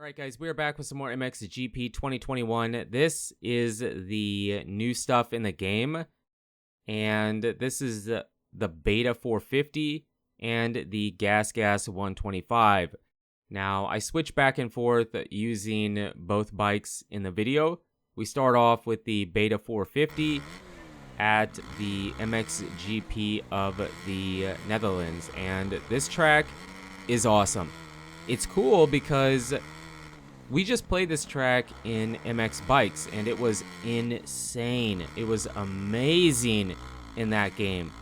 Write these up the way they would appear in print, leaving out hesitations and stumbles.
Alright guys, we are back with some more MXGP 2021. This is the new stuff in the game, and this is the Beta 450 and the Gas 125. Now, I switch back and forth using both bikes in the video. We start off with the Beta 450 at the MXGP of the Netherlands, and this track is awesome. It's cool because we just played this track in MX Bikes, and it was insane. It was amazing in that game.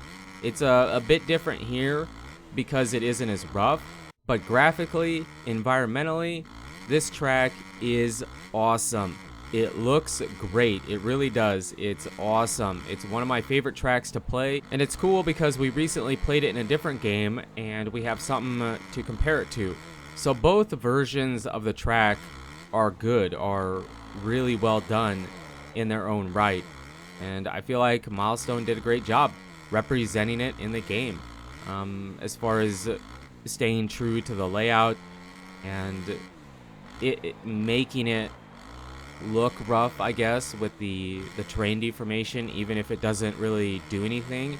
It's a bit different here because it isn't as rough, but graphically, environmentally, this track is awesome. It looks great. It really does. It's awesome. It's one of my favorite tracks to play, and it's cool because we recently played it in a different game, and we have something to compare it to. So both versions of the track are good, are really well done in their own right. And I feel like Milestone did a great job representing it in the game. As far as staying true to the layout and it making it look rough, I guess, with the terrain deformation, even if it doesn't really do anything,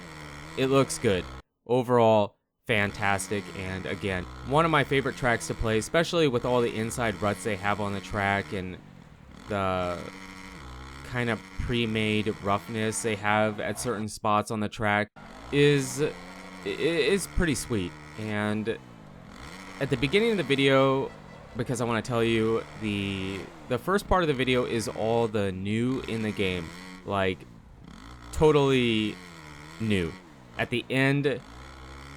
it looks good. Overall, fantastic, and again, one of my favorite tracks to play, especially with all the inside ruts they have on the track and the kind of pre-made roughness they have at certain spots on the track is pretty sweet. And at the beginning of the video, because I want to tell you, the first part of the video is all the new in the game, like totally new. At the end,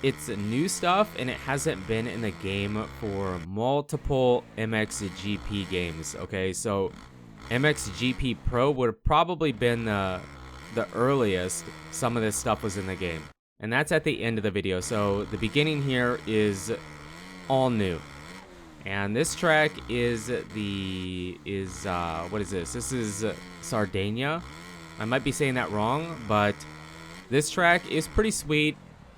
it's new stuff, and it hasn't been in the game for multiple MXGP games, okay? So MXGP Pro would have probably been the earliest some of this stuff was in the game. And that's at the end of the video. So the beginning here is all new. And this track what is this? This is Sardinia. I might be saying that wrong, but this track is pretty sweet.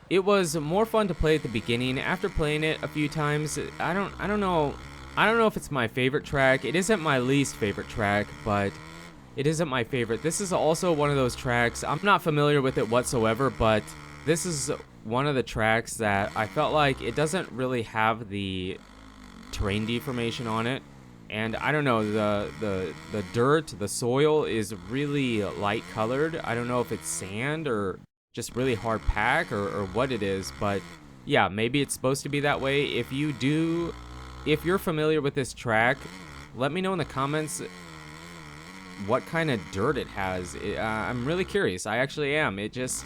It was more fun to play at the beginning. After playing it a few times, I don't know if it's my favorite track. It isn't my least favorite track, but it isn't my favorite. This is also one of those tracks, I'm not familiar with it whatsoever, but this is one of the tracks that I felt like it doesn't really have the terrain deformation on it. And I don't know, the dirt, the soil is really light colored. I don't know if it's sand or just really hard pack or what it is, but yeah, maybe it's supposed to be that way. If you're familiar with this track, let me know in the comments what kind of dirt it has. I'm really curious. I actually am. It's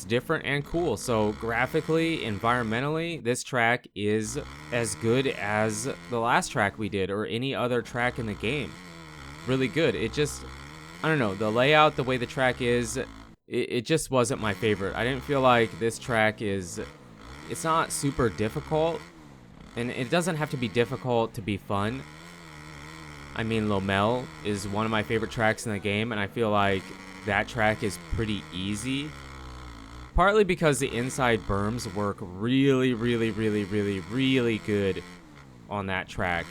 different and cool. So graphically, environmentally, this track is as good as the last track we did or any other track in the game. Really good. I don't know, the layout, the way the track is, it just wasn't my favorite. I didn't feel like this track it's not super difficult, and it doesn't have to be difficult to be fun. I mean, Lomel is one of my favorite tracks in the game, and I feel like that track is pretty easy. Partly because the inside berms work really, really, really, really, really good on that track.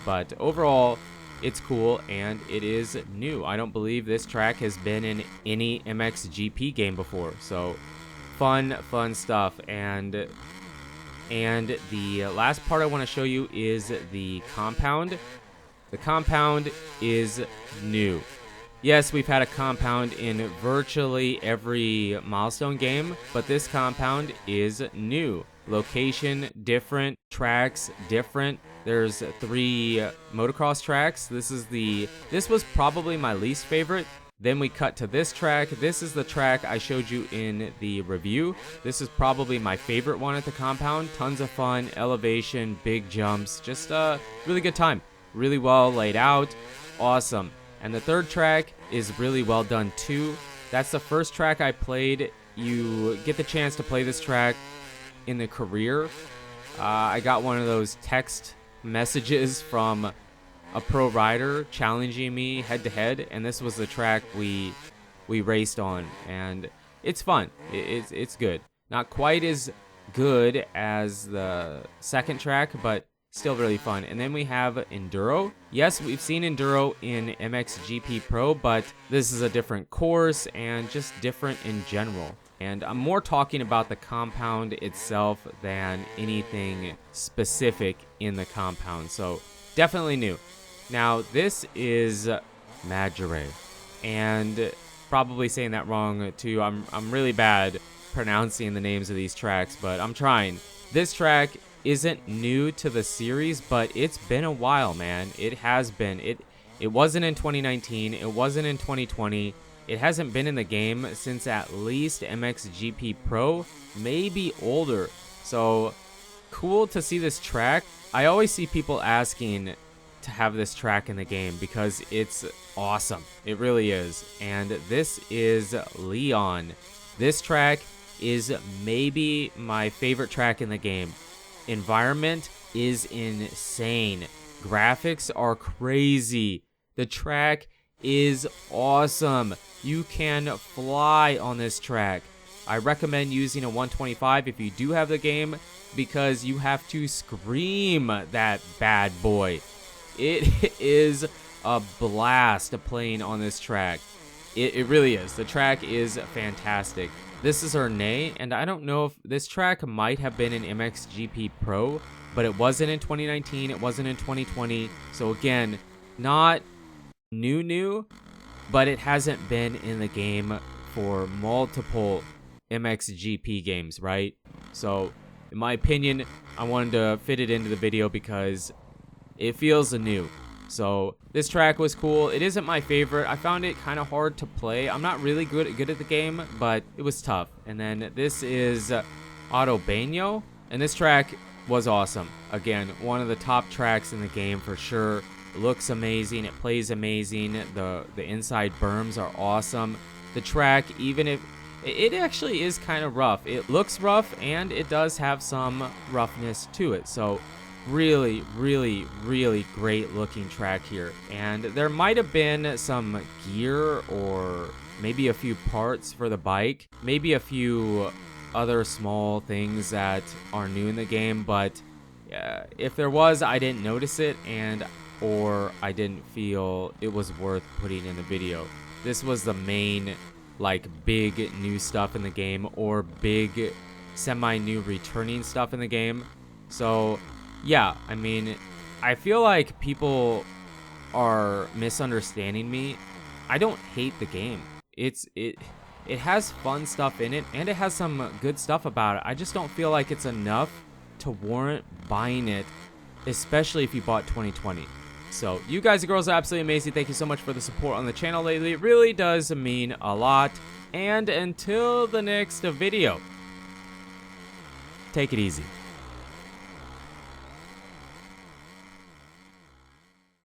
But overall, it's cool, and it is new. I don't believe this track has been in any MXGP game before. So, fun stuff. And the last part I want to show you is the compound. The compound is new. Yes, we've had a compound in virtually every Milestone game, but this compound is new. Location different, tracks different. There's 3 motocross tracks. This was probably my least favorite. Then we cut to this track. This is the track I showed you in the review. This is probably my favorite one at the compound. Tons of fun, elevation, big jumps, just a really good time. Really well laid out, awesome. And the third track is really well done too. That's the first track I played. You get the chance to play this track in the career. I got one of those text messages from a pro rider challenging me head to head, and this was the track we raced on, and it's fun. It's good. Not quite as good as the second track, but Still really fun. And then we have Enduro. Yes, we've seen Enduro in MXGP Pro, but this is a different course and just different in general. And I'm more talking about the compound itself than anything specific in the compound. So definitely new. Now this is Magere, and probably saying that wrong too. I'm really bad pronouncing the names of these tracks, but I'm trying. This track isn't new to the series, but it's been a while, man. It has been. It wasn't in 2019. It wasn't in 2020. It hasn't been in the game since at least MXGP Pro, maybe older. So cool to see this track. I always see people asking to have this track in the game because it's awesome. It really is. And this is Leon. This track is maybe my favorite track in the game. Environment is insane. Graphics are crazy. The track is awesome. You can fly on this track. I recommend using a 125 if you do have the game, because you have to scream that bad boy. It is a blast playing on this track. It really is. The track is fantastic. This is Erne, and I don't know if this track might have been in MXGP Pro, but it wasn't in 2019, it wasn't in 2020. So again, not new, but it hasn't been in the game for multiple MXGP games, right? So in my opinion, I wanted to fit it into the video because it feels new. So this track was cool. It isn't my favorite. I found it kind of hard to play. I'm not really good at the game, but it was tough. And then this is Autobaño, and this track was awesome. Again, one of the top tracks in the game for sure. It looks amazing. It plays amazing. The inside berms are awesome. The track, even if it actually is kind of rough, it looks rough and it does have some roughness to it. So really great looking track here. And there might have been some gear or maybe a few parts for the bike, maybe a few other small things that are new in the game, but if there was, I didn't notice it, or I didn't feel it was worth putting in the video. This was the main like big new stuff in the game, or big semi-new returning stuff in the game. So yeah, I mean, I feel like people are misunderstanding me. I don't hate the game. It has fun stuff in it, and it has some good stuff about it. I just don't feel like it's enough to warrant buying it, especially if you bought 2020. So you guys and girls are absolutely amazing. Thank you so much for the support on the channel lately. It really does mean a lot. And until the next video, take it easy.